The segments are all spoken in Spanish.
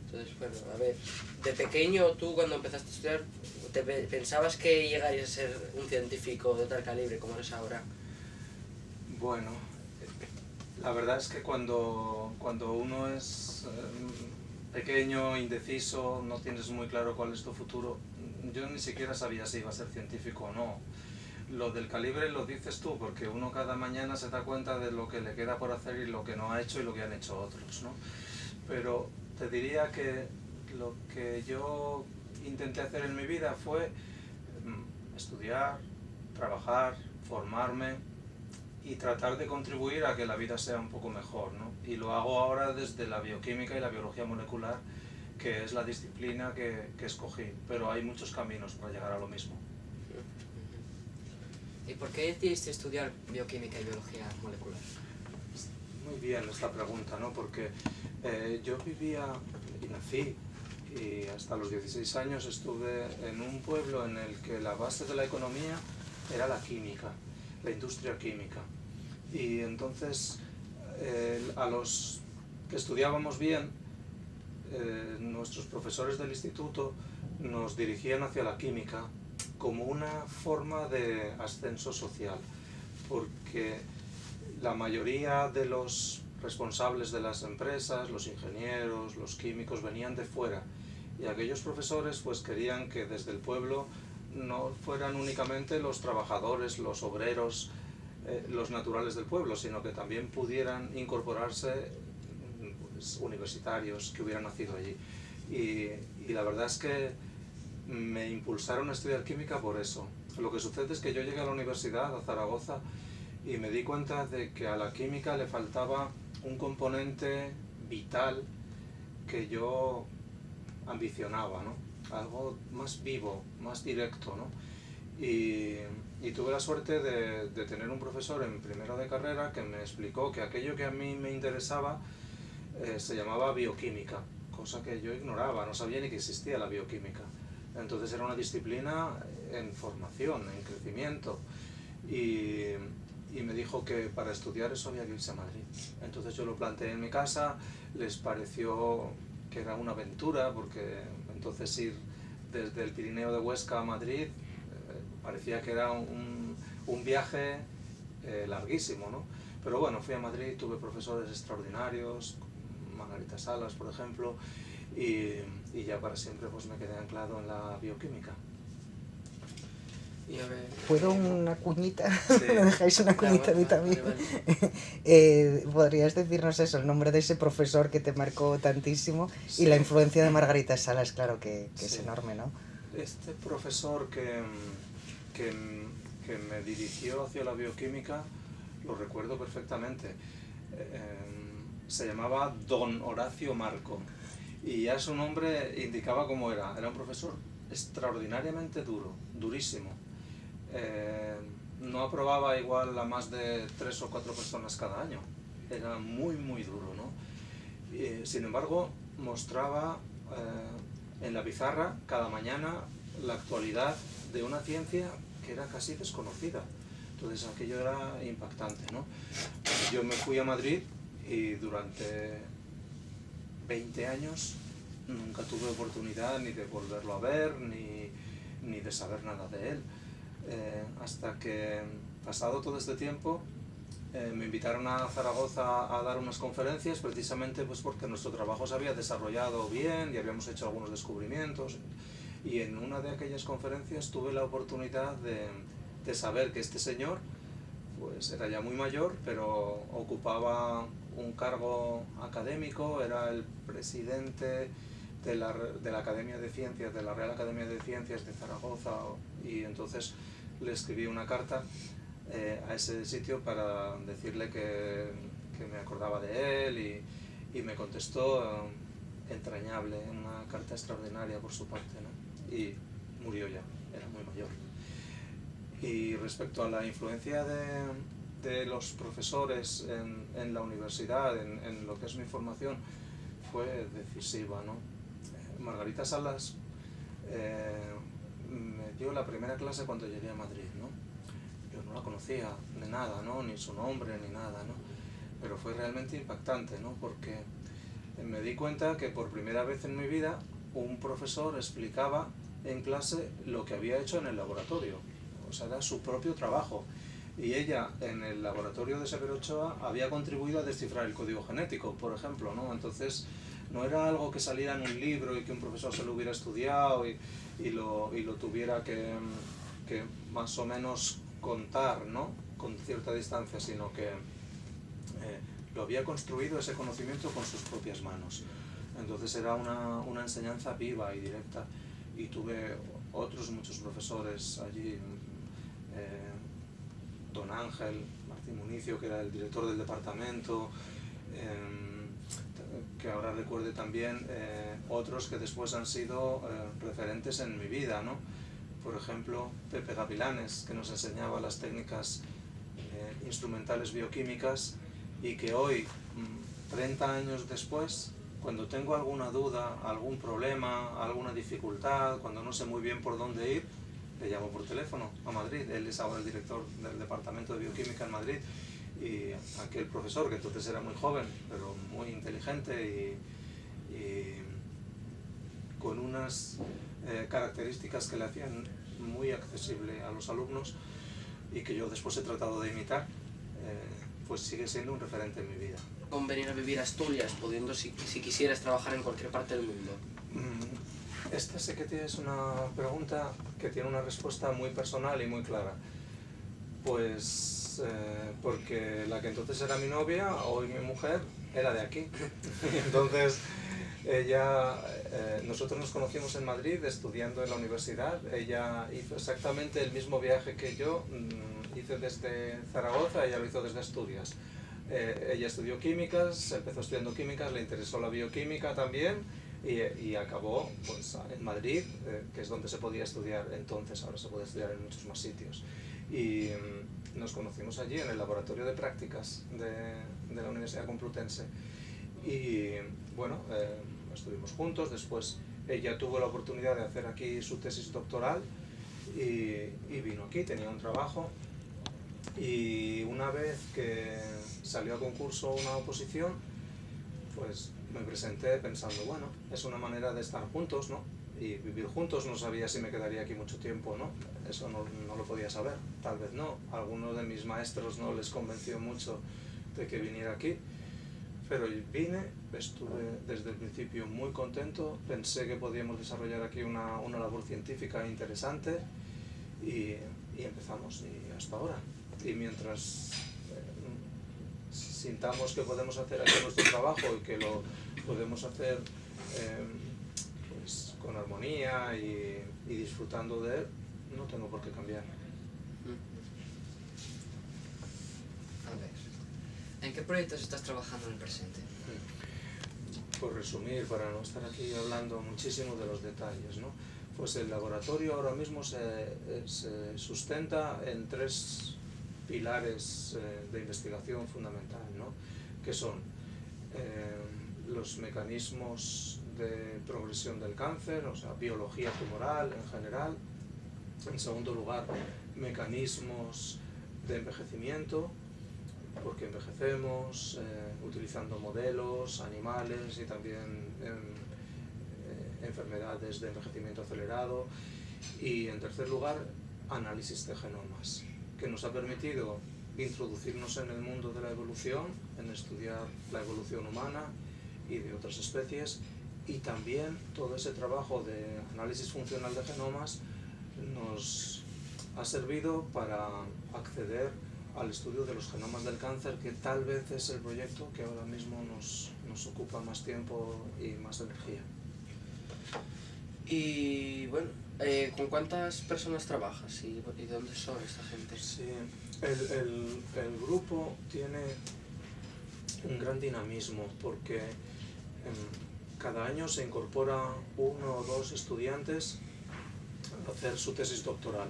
Entonces, bueno, a ver, de pequeño tú cuando empezaste a estudiar, ¿pensabas que llegarías a ser un científico de tal calibre como eres ahora? Bueno, la verdad es que cuando uno es pequeño, indeciso, no tienes muy claro cuál es tu futuro, yo ni siquiera sabía si iba a ser científico o no. Lo del calibre lo dices tú, porque uno cada mañana se da cuenta de lo que le queda por hacer y lo que no ha hecho y lo que han hecho otros, ¿no? Pero te diría que lo que yo intenté hacer en mi vida fue estudiar, trabajar, formarme y tratar de contribuir a que la vida sea un poco mejor, ¿no? Y lo hago ahora desde la bioquímica y la biología molecular, que es la disciplina que escogí, pero hay muchos caminos para llegar a lo mismo. ¿Y por qué decidiste estudiar bioquímica y biología molecular? Muy bien esta pregunta, ¿no? Porque yo vivía y nací y hasta los 16 años estuve en un pueblo en el que la base de la economía era la química, la industria química. Y entonces a los que estudiábamos bien, nuestros profesores del instituto nos dirigían hacia la química como una forma de ascenso social, porque la mayoría de los responsables de las empresas, los ingenieros, los químicos, venían de fuera. Y aquellos profesores pues querían que desde el pueblo no fueran únicamente los trabajadores, los obreros, los naturales del pueblo, sino que también pudieran incorporarse pues, universitarios que hubieran nacido allí. Y la verdad es que me impulsaron a estudiar química por eso. Lo que sucede es que yo llegué a la universidad, a Zaragoza, y me di cuenta de que a la química le faltaba un componente vital que yo ambicionaba, ¿no? Algo más vivo, más directo, ¿no? Y tuve la suerte de tener un profesor en primero de carrera que me explicó que aquello que a mí me interesaba se llamaba bioquímica, cosa que yo ignoraba, no sabía ni que existía la bioquímica. Entonces era una disciplina en formación, en crecimiento. Y me dijo que para estudiar eso había que irse a Madrid. Entonces yo lo planteé en mi casa, les pareció que era una aventura, porque entonces ir desde el Pirineo de Huesca a Madrid parecía que era un viaje larguísimo, ¿no? Pero bueno, fui a Madrid, tuve profesores extraordinarios, Margarita Salas, por ejemplo, y ya para siempre pues me quedé anclado en la bioquímica. Y a ver, ¿Puedo una cuñita? Sí. ¿Me dejáis una cuñita a mí también? vale. ¿Podrías decirnos eso, el nombre de ese profesor que te marcó tantísimo? Sí. Y la influencia de Margarita Salas, claro que Sí. es enorme, ¿no? Este profesor que me dirigió hacia la bioquímica lo recuerdo perfectamente. Se llamaba Don Horacio Marco y ya su nombre indicaba cómo era. Era un profesor extraordinariamente duro, durísimo. No aprobaba igual a más de 3 o 4 personas cada año. Era muy, muy duro, ¿no? Sin embargo, mostraba en la pizarra cada mañana la actualidad de una ciencia que era casi desconocida. Entonces aquello era impactante, ¿no? Yo me fui a Madrid y durante 20 años nunca tuve oportunidad ni de volverlo a ver ni de saber nada de él. Hasta que, pasado todo este tiempo, me invitaron a Zaragoza a dar unas conferencias precisamente pues porque nuestro trabajo se había desarrollado bien y habíamos hecho algunos descubrimientos, y en una de aquellas conferencias tuve la oportunidad de saber que este señor pues era ya muy mayor, pero ocupaba un cargo académico, era el presidente de la Academia de Ciencias, de la Real Academia de Ciencias de Zaragoza, y entonces le escribí una carta a ese sitio para decirle que me acordaba de él, y me contestó entrañable, una carta extraordinaria por su parte, ¿no? Y murió ya, era muy mayor. Y respecto a la influencia de los profesores en la universidad, en lo que es mi formación, fue decisiva, ¿no? Margarita Salas me dio la primera clase cuando llegué a Madrid, ¿no? Yo no la conocía de nada, ¿no? Ni su nombre ni nada, ¿no? Pero fue realmente impactante, ¿no? Porque me di cuenta que por primera vez en mi vida un profesor explicaba en clase lo que había hecho en el laboratorio, o sea, era su propio trabajo. Y ella en el laboratorio de Severo Ochoa había contribuido a descifrar el código genético, por ejemplo, ¿no? Entonces no era algo que saliera en un libro y que un profesor se lo hubiera estudiado y lo tuviera que más o menos contar, ¿no? Con cierta distancia, sino que lo había construido ese conocimiento con sus propias manos. Entonces era una enseñanza viva y directa. Y tuve otros muchos profesores allí, don Ángel Martín Municio, que era el director del departamento, que ahora recuerde también otros que después han sido referentes en mi vida, ¿no? Por ejemplo, Pepe Gavilanes, que nos enseñaba las técnicas instrumentales bioquímicas y que hoy, 30 años después, cuando tengo alguna duda, algún problema, alguna dificultad, cuando no sé muy bien por dónde ir, le llamo por teléfono a Madrid. Él es ahora el director del departamento de bioquímica en Madrid, y aquel profesor, que entonces era muy joven, pero muy inteligente y con unas características que le hacían muy accesible a los alumnos y que yo después he tratado de imitar, pues sigue siendo un referente en mi vida. Con venir a vivir a Asturias, pudiendo, si quisieras, trabajar en cualquier parte del mundo? Esta sé que tienes una pregunta que tiene una respuesta muy personal y muy clara. Pues porque la que entonces era mi novia, hoy mi mujer, era de aquí. Entonces ella, nosotros nos conocimos en Madrid estudiando en la universidad. Ella hizo exactamente el mismo viaje que yo, hice desde Zaragoza, ella lo hizo desde Asturias. Ella estudió químicas, empezó estudiando químicas, le interesó la bioquímica también y acabó pues, en Madrid, que es donde se podía estudiar entonces, ahora se puede estudiar en muchos más sitios. Y nos conocimos allí en el laboratorio de prácticas de la Universidad Complutense. Y bueno, estuvimos juntos, después ella tuvo la oportunidad de hacer aquí su tesis doctoral y vino aquí, tenía un trabajo. Y una vez que salió a concurso una oposición, pues me presenté pensando, bueno, es una manera de estar juntos, ¿no? Y vivir juntos. No sabía si me quedaría aquí mucho tiempo, ¿no? Eso no lo podía saber, tal vez no. A algunos de mis maestros no les convenció mucho de que viniera aquí, pero vine, estuve desde el principio muy contento, pensé que podíamos desarrollar aquí una labor científica interesante y empezamos, y hasta ahora. Y mientras sintamos que podemos hacer aquí nuestro trabajo y que lo podemos hacer pues, con armonía y disfrutando de él, no tengo por qué cambiar. A ver, ¿en qué proyectos estás trabajando en el presente? Por resumir, para no estar aquí hablando muchísimo de los detalles, ¿no? Pues el laboratorio ahora mismo se sustenta en 3 pilares de investigación fundamental, ¿no? Que son los mecanismos de progresión del cáncer, o sea, biología tumoral en general. En segundo lugar, mecanismos de envejecimiento, porque envejecemos utilizando modelos, animales y también enfermedades de envejecimiento acelerado. Y en tercer lugar, análisis de genomas, que nos ha permitido introducirnos en el mundo de la evolución, en estudiar la evolución humana y de otras especies, y también todo ese trabajo de análisis funcional de genomas nos ha servido para acceder al estudio de los genomas del cáncer, que tal vez es el proyecto que ahora mismo nos ocupa más tiempo y más energía. Y bueno, ¿con cuántas personas trabajas y dónde son esta gente? Sí, el grupo tiene un gran dinamismo porque cada año se incorpora 1 o 2 estudiantes a hacer su tesis doctoral.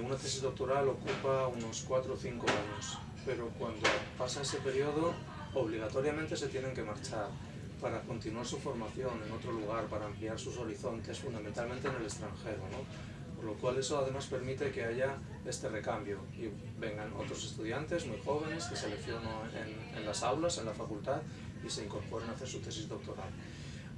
Una tesis doctoral ocupa unos 4 o 5 años, pero cuando pasa ese periodo obligatoriamente se tienen que marchar para continuar su formación en otro lugar, para ampliar sus horizontes, fundamentalmente en el extranjero, ¿no? Por lo cual eso además permite que haya este recambio y vengan otros estudiantes muy jóvenes que selecciono en las aulas, en la facultad, y se incorporen a hacer su tesis doctoral.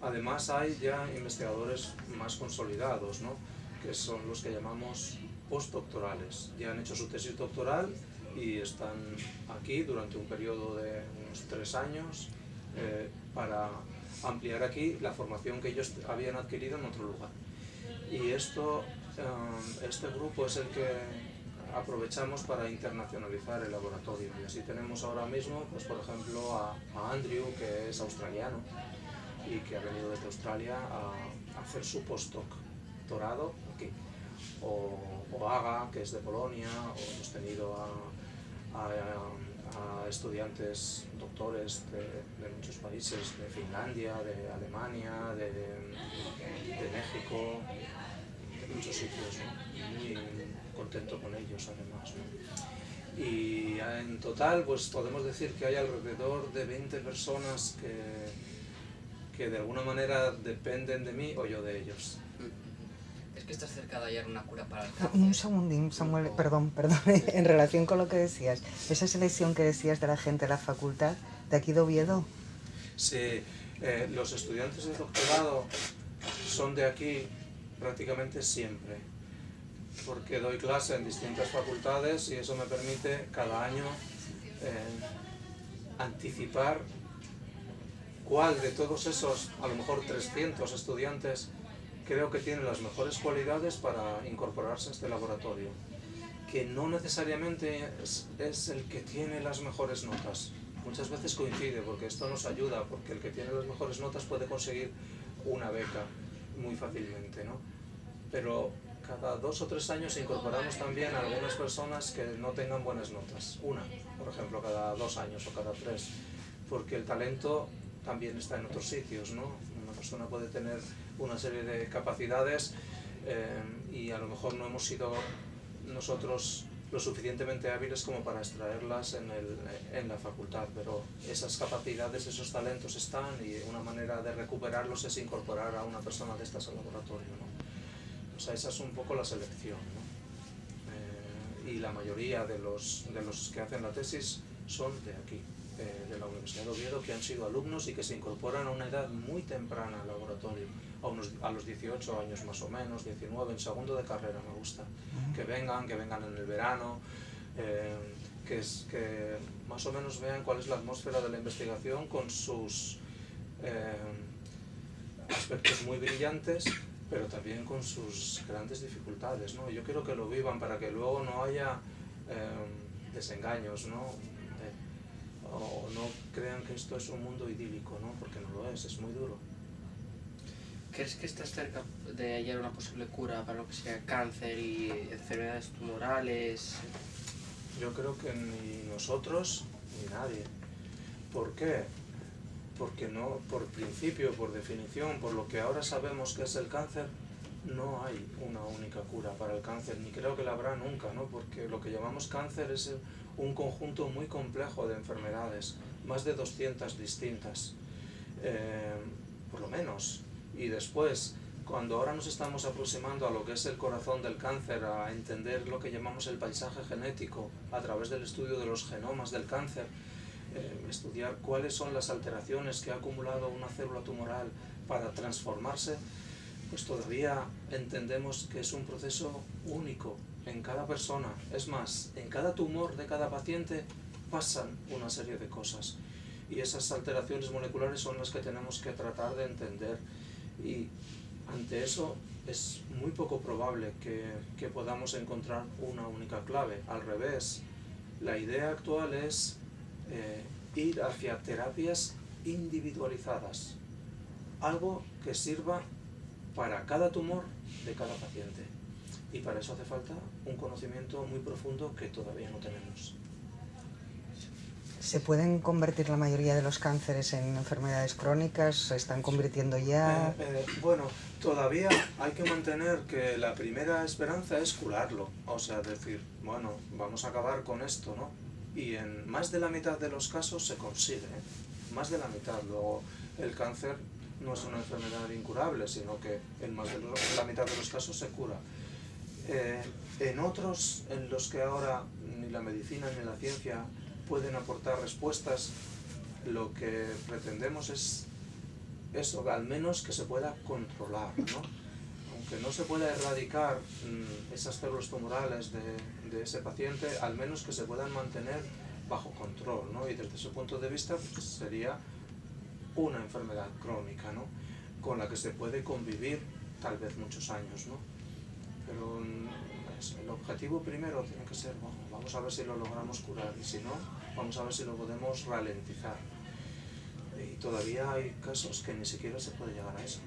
Además hay ya investigadores más consolidados, ¿no? Que son los que llamamos postdoctorales. Ya han hecho su tesis doctoral y están aquí durante un periodo de unos 3 años para ampliar aquí la formación que ellos habían adquirido en otro lugar. Y este grupo es el que aprovechamos para internacionalizar el laboratorio. Y así tenemos ahora mismo, pues, por ejemplo, a Andrew, que es australiano y que ha venido desde Australia a hacer su postdoctorado aquí. O Aga, que es de Polonia, o hemos tenido a estudiantes doctores de muchos países, de Finlandia, de Alemania, de México, de muchos sitios, ¿no? Muy contento con ellos además, ¿no? Y en total pues podemos decir que hay alrededor de 20 personas que de alguna manera dependen de mí o yo de ellos. ¿Es que estás cerca de hallar una cura para el cáncer? Un segundín, Samuel, perdón, en relación con lo que decías, esa selección que decías de la gente de la facultad, de aquí de Oviedo. Sí, los estudiantes de doctorado son de aquí prácticamente siempre, porque doy clase en distintas facultades y eso me permite cada año anticipar cuál de todos esos, a lo mejor 300 estudiantes, creo que tiene las mejores cualidades para incorporarse a este laboratorio, que no necesariamente es el que tiene las mejores notas. Muchas veces coincide, porque esto nos ayuda, porque el que tiene las mejores notas puede conseguir una beca muy fácilmente, ¿no? Pero cada 2 o 3 años incorporamos también a algunas personas que no tengan buenas notas. Una, por ejemplo, cada 2 años o cada 3, porque el talento también está en otros sitios, ¿no? Una persona puede tener una serie de capacidades y a lo mejor no hemos sido nosotros lo suficientemente hábiles como para extraerlas en la facultad, pero esas capacidades, esos talentos están y una manera de recuperarlos es incorporar a una persona de estas al laboratorio, ¿no? O sea, esa es un poco la selección, ¿no? Y la mayoría de los que hacen la tesis son de aquí, de la Universidad de Oviedo, que han sido alumnos y que se incorporan a una edad muy temprana al laboratorio, a los 18 años más o menos, 19, en segundo de carrera me gusta, que vengan en el verano, que más o menos vean cuál es la atmósfera de la investigación con sus aspectos muy brillantes, pero también con sus grandes dificultades, ¿no? Yo quiero que lo vivan para que luego no haya desengaños, ¿no? O no crean que esto es un mundo idílico, ¿no? Porque no lo es muy duro. ¿Crees que estás cerca de hallar una posible cura para lo que sea cáncer y enfermedades tumorales? Yo creo que ni nosotros ni nadie. ¿Por qué? Porque no, por principio, por definición, por lo que ahora sabemos que es el cáncer, no hay una única cura para el cáncer, ni creo que la habrá nunca, ¿no? Porque lo que llamamos cáncer es un conjunto muy complejo de enfermedades, más de 200 distintas, por lo menos. Y después, cuando ahora nos estamos aproximando a lo que es el corazón del cáncer, a entender lo que llamamos el paisaje genético a través del estudio de los genomas del cáncer, estudiar cuáles son las alteraciones que ha acumulado una célula tumoral para transformarse, pues todavía entendemos que es un proceso único en cada persona. Es más, en cada tumor de cada paciente pasan una serie de cosas y esas alteraciones moleculares son las que tenemos que tratar de entender, y ante eso es muy poco probable que podamos encontrar una única clave. Al revés, la idea actual es ir hacia terapias individualizadas, algo que sirva para cada tumor de cada paciente, y para eso hace falta un conocimiento muy profundo que todavía no tenemos. ¿Se pueden convertir la mayoría de los cánceres en enfermedades crónicas? ¿Se están convirtiendo ya? Bueno, todavía hay que mantener que la primera esperanza es curarlo, o sea, decir, bueno, vamos a acabar con esto, ¿no? Y en más de la mitad de los casos se consigue, ¿eh? Más de la mitad. Luego, el cáncer no es una enfermedad incurable, sino que en más de la mitad de los casos se cura. En otros, en los que ahora ni la medicina ni la ciencia pueden aportar respuestas, lo que pretendemos es eso, al menos que se pueda controlar, ¿no? Aunque no se pueda erradicar esas células tumorales de ese paciente, al menos que se puedan mantener bajo control, ¿no? Y desde ese punto de vista pues, sería una enfermedad crónica, ¿no? Con la que se puede convivir tal vez muchos años, ¿no? Pero el objetivo primero tiene que ser, bueno, vamos a ver si lo logramos curar, y si no, vamos a ver si lo podemos ralentizar. Y todavía hay casos que ni siquiera se puede llegar a eso.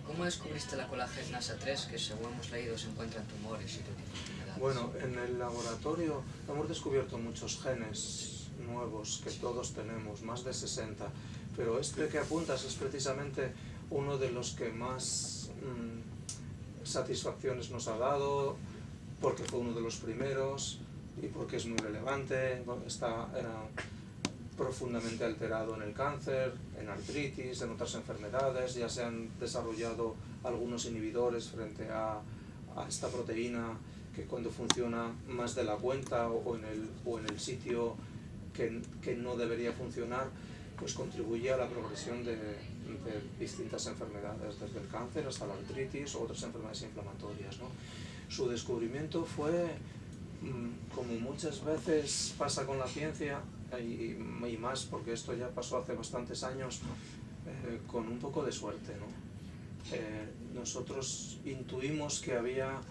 ¿Cómo descubriste la colagenasa 3, que según hemos leído se encuentra en tumores y otro tipo de enfermedades? Bueno, en el laboratorio hemos descubierto muchos genes nuevos que todos tenemos, más de 60, pero este que apuntas es precisamente uno de los que más satisfacciones nos ha dado, porque fue uno de los primeros y porque es muy relevante, está profundamente alterado en el cáncer, en artritis, en otras enfermedades. Ya se han desarrollado algunos inhibidores frente a esta proteína que cuando funciona más de la cuenta o en el sitio que no debería funcionar, pues contribuye a la progresión de distintas enfermedades, desde el cáncer hasta la artritis o otras enfermedades inflamatorias, ¿no? Su descubrimiento fue, como muchas veces pasa con la ciencia, y más porque esto ya pasó hace bastantes años, con un poco de suerte, ¿no? Nosotros intuimos que había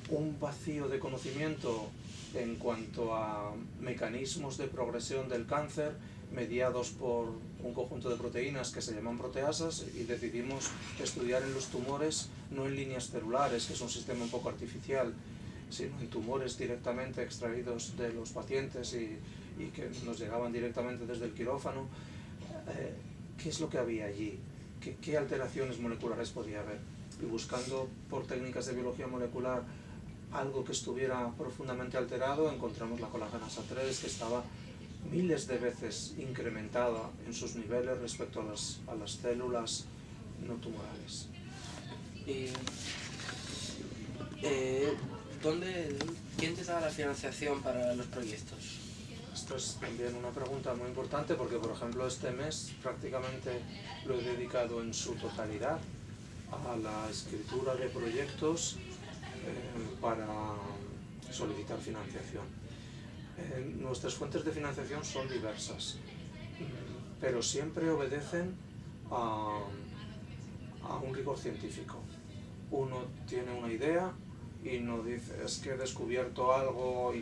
un vacío de conocimiento en cuanto a mecanismos de progresión del cáncer mediados por un conjunto de proteínas que se llaman proteasas, y decidimos estudiar en los tumores, no en líneas celulares, que es un sistema un poco artificial, sino en tumores directamente extraídos de los pacientes y que nos llegaban directamente desde el quirófano. ¿Qué es lo que había allí? ¿Qué alteraciones moleculares podía haber? Y buscando por técnicas de biología molecular algo que estuviera profundamente alterado, encontramos la colagenasa 3, que estaba miles de veces incrementada en sus niveles respecto a las células no tumorales. Y, ¿quién te da la financiación para los proyectos? Esto es también una pregunta muy importante porque, por ejemplo, este mes prácticamente lo he dedicado en su totalidad a la escritura de proyectos para solicitar financiación. Nuestras fuentes de financiación son diversas, pero siempre obedecen a un rigor científico. Uno tiene una idea y no dice, es que he descubierto algo y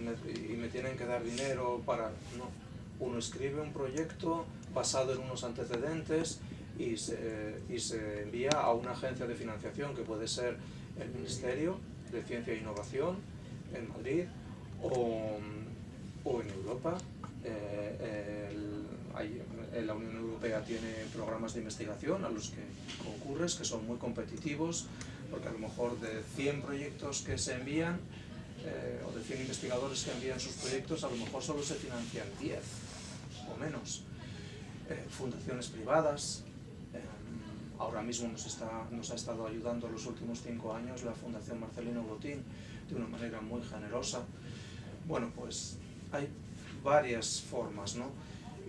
me tienen que dar dinero para... No. Uno escribe un proyecto basado en unos antecedentes y se envía a una agencia de financiación, que puede ser el Ministerio de Ciencia e Innovación en Madrid o en Europa. La Unión Europea tiene programas de investigación a los que concurres, que son muy competitivos, porque a lo mejor de 100 proyectos que se envían, o de 100 investigadores que envían sus proyectos, a lo mejor solo se financian 10 o menos. Fundaciones privadas, ahora mismo nos ha estado ayudando en los últimos 5 años la Fundación Marcelino Botín de una manera muy generosa. Bueno, pues hay varias formas, ¿no?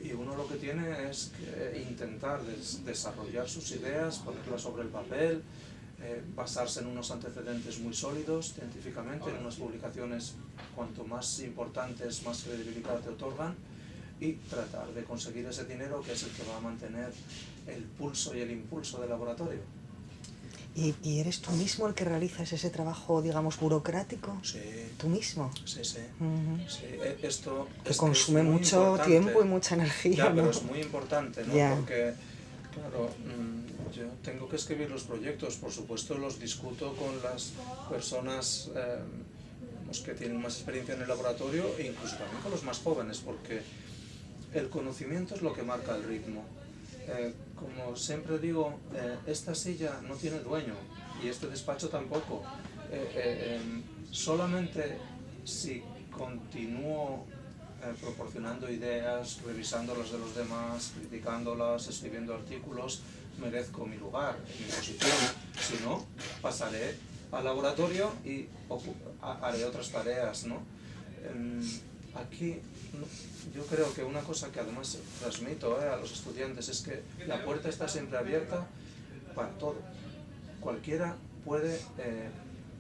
Y uno lo que tiene es que intentar desarrollar sus ideas, ponerlas sobre el papel, basarse en unos antecedentes muy sólidos científicamente, en unas publicaciones cuanto más importantes, más credibilidad te otorgan, y tratar de conseguir ese dinero que es el que va a mantener el pulso y el impulso del laboratorio. ¿Y eres tú mismo el que realizas ese trabajo, digamos, burocrático? Sí. ¿Tú mismo? Sí, sí. Sí, Esto que consume mucho tiempo y mucha energía. Ya, ¿no? pero es muy importante, ¿no? Ya. Porque, claro, yo tengo que escribir los proyectos, por supuesto los discuto con las personas que tienen más experiencia en el laboratorio, e incluso también con los más jóvenes, porque el conocimiento es lo que marca el ritmo. Como siempre digo, esta silla no tiene dueño y este despacho tampoco. Solamente si continúo proporcionando ideas, revisando las de los demás, criticándolas, escribiendo artículos, merezco mi lugar, mi posición. Si no, pasaré al laboratorio y haré otras tareas, ¿no? Aquí yo creo que una cosa que además transmito a los estudiantes es que la puerta está siempre abierta para todo. Cualquiera puede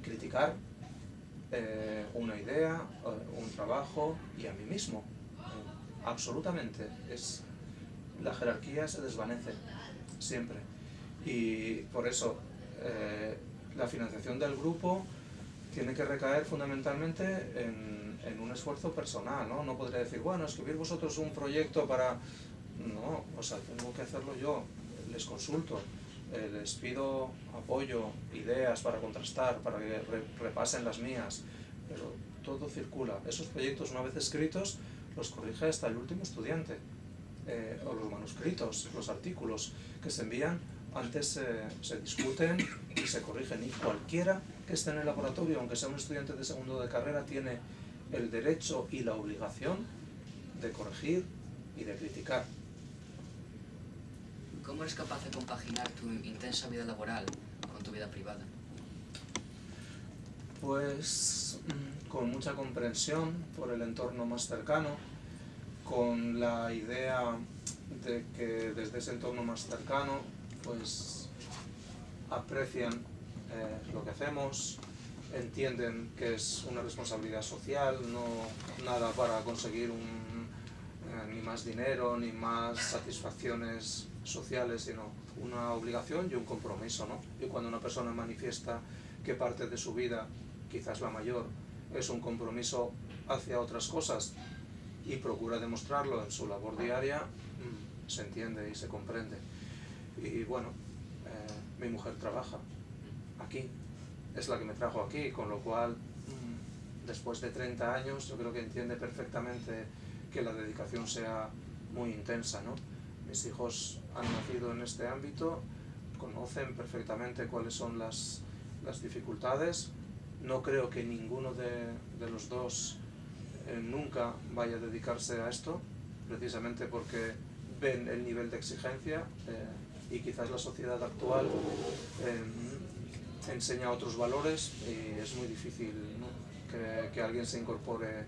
criticar una idea, un trabajo y a mí mismo. Absolutamente. La jerarquía se desvanece siempre. Y por eso la financiación del grupo tiene que recaer fundamentalmente en un esfuerzo personal, ¿no? No podría decir, bueno, escribir vosotros un proyecto para... No, o sea, tengo que hacerlo yo, les consulto, les pido apoyo, ideas para contrastar, para que repasen las mías, pero todo circula. Esos proyectos, una vez escritos, los corrige hasta el último estudiante, o los manuscritos, los artículos que se envían, antes se discuten y se corrigen, y cualquiera que esté en el laboratorio, aunque sea un estudiante de segundo de carrera, tiene el derecho y la obligación de corregir y de criticar. ¿Cómo eres capaz de compaginar tu intensa vida laboral con tu vida privada? Pues con mucha comprensión por el entorno más cercano, con la idea de que desde ese entorno más cercano pues aprecian lo que hacemos, entienden que es una responsabilidad social, no nada para conseguir ni más dinero ni más satisfacciones sociales, sino una obligación y un compromiso, ¿no? Y cuando una persona manifiesta que parte de su vida, quizás la mayor, es un compromiso hacia otras cosas y procura demostrarlo en su labor diaria, se entiende y se comprende. Y bueno, mi mujer trabaja aquí, es la que me trajo aquí, con lo cual después de 30 años yo creo que entiende perfectamente que la dedicación sea muy intensa, ¿no? Mis hijos han nacido en este ámbito, conocen perfectamente cuáles son las dificultades. No creo que ninguno de los dos nunca vaya a dedicarse a esto, precisamente porque ven el nivel de exigencia y quizás la sociedad actual enseña otros valores y es muy difícil, ¿no? que alguien se incorpore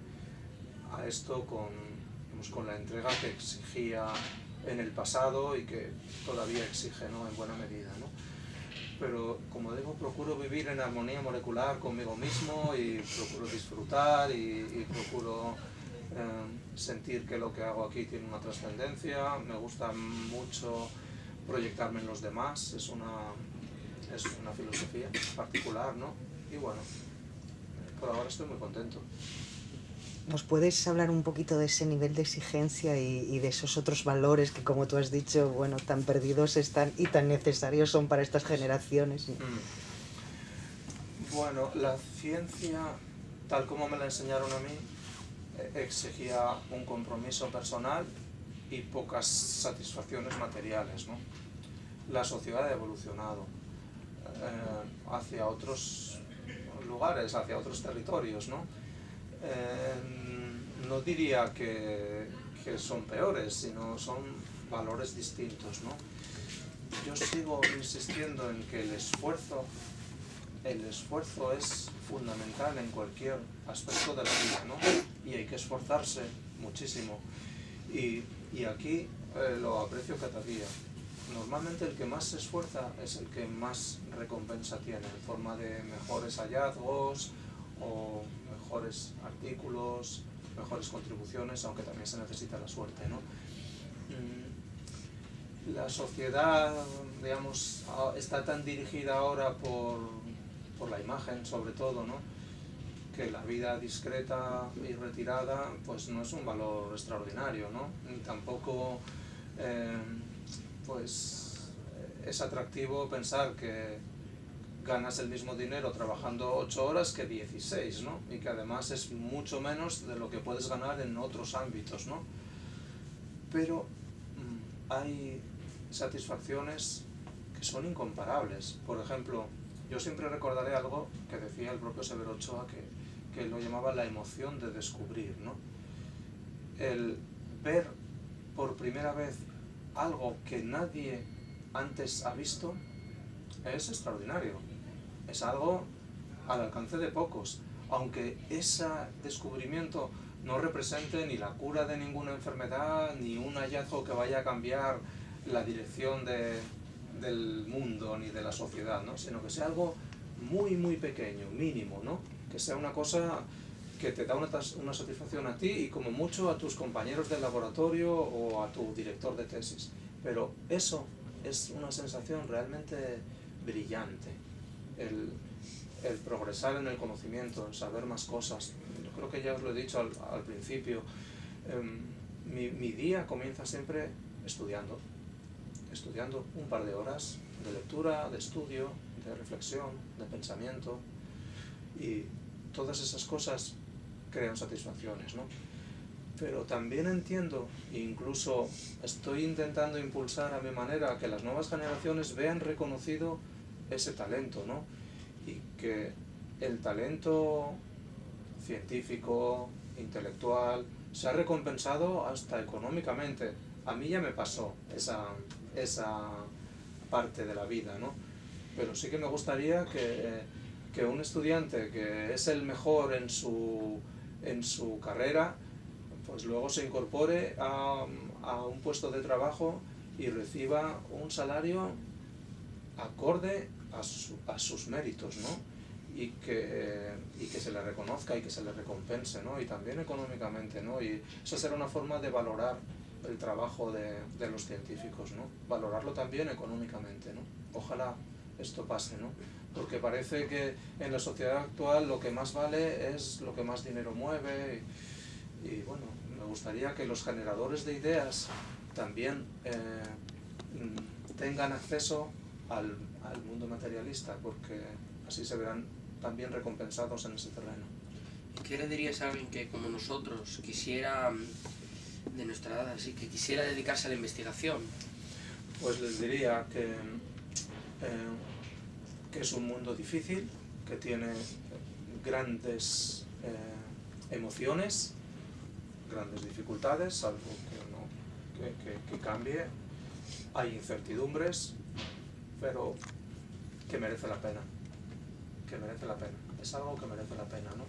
a esto con la entrega que exigía en el pasado y que todavía exige, ¿no? En buena medida, ¿no? Pero como digo, procuro vivir en armonía molecular conmigo mismo y procuro disfrutar y procuro sentir que lo que hago aquí tiene una trascendencia. Me gusta mucho proyectarme en los demás, es una filosofía particular, ¿no? Y bueno, por ahora estoy muy contento. ¿Nos puedes hablar un poquito de ese nivel de exigencia y de esos otros valores que, como tú has dicho, bueno, tan perdidos están y tan necesarios son para estas generaciones? Bueno, la ciencia, tal como me la enseñaron a mí, exigía un compromiso personal y pocas satisfacciones materiales, ¿no? La sociedad ha evolucionado hacia otros lugares, hacia otros territorios, ¿no? No diría que son peores, sino son valores distintos, ¿no? Yo sigo insistiendo en que el esfuerzo es fundamental en cualquier aspecto de la vida, ¿no? Y hay que esforzarse muchísimo. Y aquí lo aprecio cada día. Normalmente el que más se esfuerza es el que más recompensa tiene, en forma de mejores hallazgos o mejores artículos, mejores contribuciones, aunque también se necesita la suerte, ¿no? La sociedad, digamos, está tan dirigida ahora por la imagen, sobre todo, ¿no? Que la vida discreta y retirada pues no es un valor extraordinario, ¿no? Ni tampoco pues es atractivo pensar que ganas el mismo dinero trabajando 8 horas que 16, ¿no? Y que además es mucho menos de lo que puedes ganar en otros ámbitos, ¿no? Pero hay satisfacciones que son incomparables. Por ejemplo, yo siempre recordaré algo que decía el propio Severo Ochoa, que lo llamaba la emoción de descubrir, ¿no? El ver por primera vez algo que nadie antes ha visto es extraordinario. Es algo al alcance de pocos, aunque ese descubrimiento no represente ni la cura de ninguna enfermedad, ni un hallazgo que vaya a cambiar la dirección del mundo ni de la sociedad, ¿no? Sino que sea algo muy, muy pequeño, mínimo, ¿no? Que sea una cosa que te da una satisfacción a ti y como mucho a tus compañeros del laboratorio o a tu director de tesis. Pero eso es una sensación realmente brillante, el progresar en el conocimiento, el saber más cosas. Yo creo que ya os lo he dicho al principio, mi día comienza siempre estudiando un par de horas de lectura, de estudio, de reflexión, de pensamiento, y todas esas cosas crean satisfacciones, ¿no? Pero también entiendo, e incluso estoy intentando impulsar a mi manera, que las nuevas generaciones vean reconocido ese talento, ¿no? Y que el talento científico, intelectual, se ha recompensado hasta económicamente. A mí ya me pasó esa parte de la vida, ¿no? Pero sí que me gustaría que un estudiante que es el mejor en su carrera, pues luego se incorpore a un puesto de trabajo y reciba un salario acorde a sus méritos, ¿no? Y que se le reconozca y que se le recompense, ¿no? Y también económicamente, ¿no? Y esa será una forma de valorar el trabajo de los científicos, ¿no? Valorarlo también económicamente, ¿no? Ojalá esto pase, ¿no? Porque parece que en la sociedad actual lo que más vale es lo que más dinero mueve y bueno, me gustaría que los generadores de ideas también tengan acceso al mundo materialista, porque así se verán también recompensados en ese terreno. ¿Qué le dirías a alguien que, como nosotros, quisiera, de nuestra edad así, que quisiera dedicarse a la investigación? Pues les diría que es un mundo difícil, que tiene grandes emociones, grandes dificultades, salvo que cambie. Hay incertidumbres, pero que merece la pena. Que merece la pena. Es algo que merece la pena, ¿no?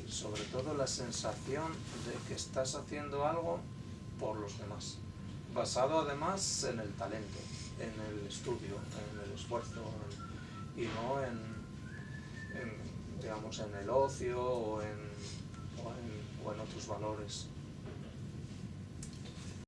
Y sobre todo la sensación de que estás haciendo algo por los demás, basado además en el talento, en el estudio, en el esfuerzo, y no digamos, en el ocio o en otros valores.